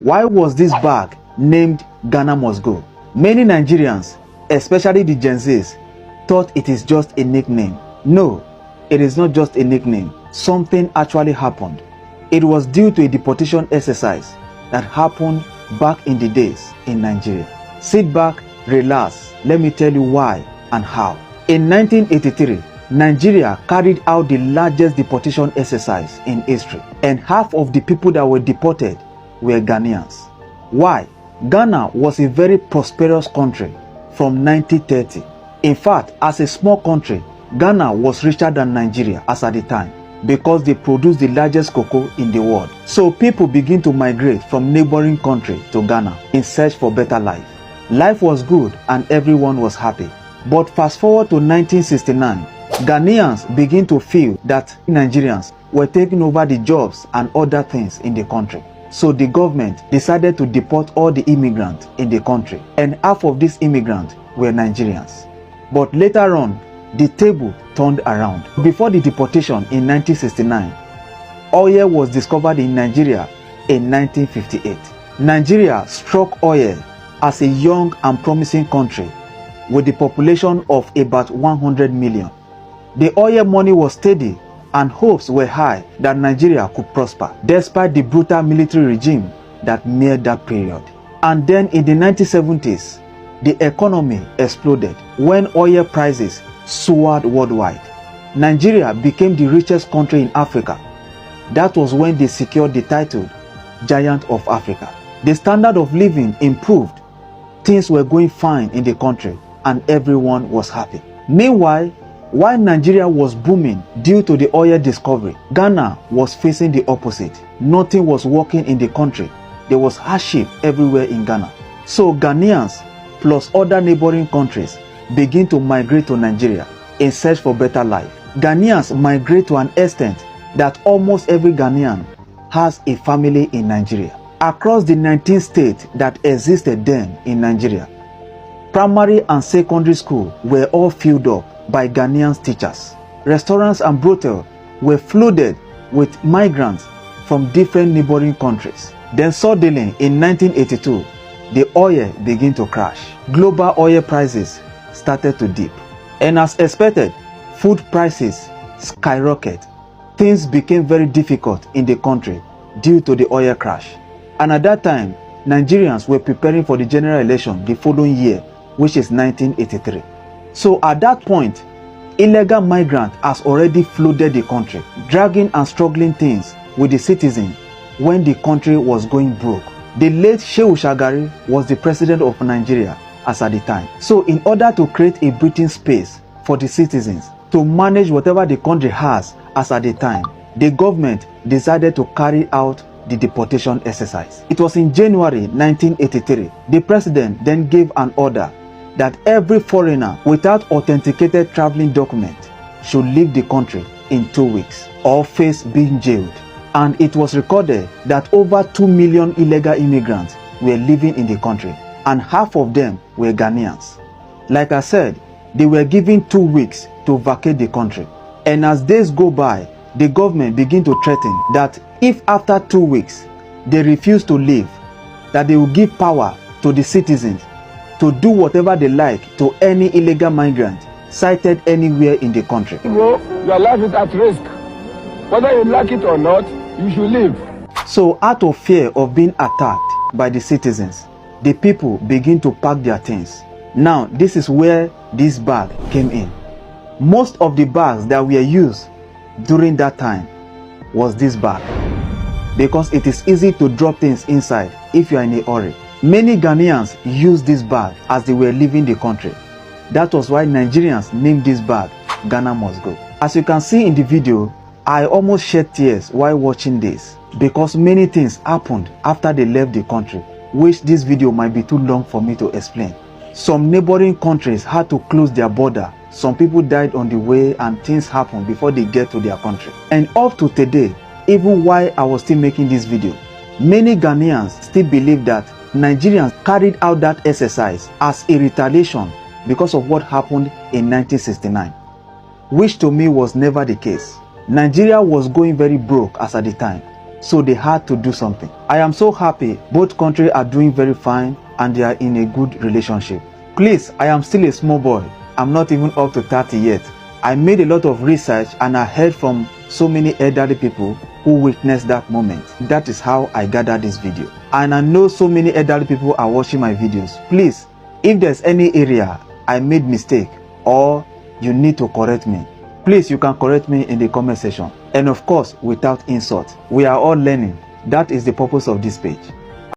Why was this bag named Ghana Must Go? Many Nigerians, especially the Gen Zs, thought it is just a nickname. No, it is not just a nickname. Something actually happened. It was due to a deportation exercise that happened back in the days in Nigeria. Sit back, relax, let me tell you why and how. In 1983, Nigeria carried out the largest deportation exercise in history, and half of the people that were deported were Ghanaians. Why? Ghana was a very prosperous country from 1930. In fact, as a small country, Ghana was richer than Nigeria as at the time because they produced the largest cocoa in the world. So people begin to migrate from neighboring countries to Ghana in search for better life. Life was good and everyone was happy. But fast forward to 1969, Ghanaians begin to feel that Nigerians were taking over the jobs and other things in the country. So the government decided to deport all the immigrants in the country, and half of these immigrants were Nigerians. But later on, the table turned around. Before the deportation in 1969, oil was discovered in Nigeria in 1958. Nigeria struck oil as a young and promising country with a population of about 100 million. The oil money was steady and hopes were high that Nigeria could prosper despite the brutal military regime that made that period. And then in the 1970s, the economy exploded when oil prices soared worldwide. Nigeria became the richest country in Africa. That was when they secured the title Giant of Africa. The standard of living improved, things were going fine in the country, and everyone was happy. Meanwhile, while Nigeria was booming due to the oil discovery, Ghana was facing the opposite. Nothing was working in the country. There was hardship everywhere in Ghana. So Ghanaians plus other neighboring countries begin to migrate to Nigeria in search for better life. Ghanaians migrate to an extent that almost every Ghanaian has a family in Nigeria. Across the 19 states that existed then in Nigeria, primary and secondary school were all filled up by Ghanaian teachers. Restaurants and brothels were flooded with migrants from different neighboring countries. Then suddenly in 1982, the oil began to crash. Global oil prices started to dip. And as expected, food prices skyrocketed. Things became very difficult in the country due to the oil crash. And at that time, Nigerians were preparing for the general election the following year, which is 1983. So at that point, illegal migrants has already flooded the country, dragging and struggling things with the citizens when the country was going broke. The late Shehu Shagari was the president of Nigeria as at the time. So in order to create a breathing space for the citizens to manage whatever the country has as at the time, the government decided to carry out the deportation exercise. It was in January 1983. The president then gave an order that every foreigner without authenticated traveling document should leave the country in 2 weeks or face being jailed. And it was recorded that over 2 million illegal immigrants were living in the country, and half of them were Ghanaians. Like I said, they were given 2 weeks to vacate the country. And as days go by, the government began to threaten that if after 2 weeks they refuse to leave, that they will give power to the citizens to do whatever they like to any illegal migrant sighted anywhere in the country. Your life is at risk. Whether you like it or not, you should leave. So out of fear of being attacked by the citizens, the people begin to pack their things. Now, this is where this bag came in. Most of the bags that were used during that time was this bag, because it is easy to drop things inside if you are in a hurry. Many Ghanaians used this bag as they were leaving the country. That was why Nigerians named this bag Ghana Must Go. As you can see in the video, I almost shed tears while watching this because many things happened after they left the country, which this video might be too long for me to explain. Some neighboring countries had to close their border. Some people died on the way and things happened before they get to their country. And up to today, even while I was still making this video, many Ghanaians still believe that Nigerians carried out that exercise as a retaliation because of what happened in 1969, which to me was never the case. Nigeria was going very broke as at the time. so they had to do something. I am so happy both countries are doing very fine and they are in a good relationship. Please, I am still a small boy. I'm not even up to 30 yet. I made a lot of research and I heard from so many elderly people who witnessed that moment. That is how I gathered this video. And I know so many elderly people are watching my videos. Please, if there's any area I made mistake or you need to correct me, please, you can correct me in the comment section. And of course, without insult. We are all learning. That is the purpose of this page.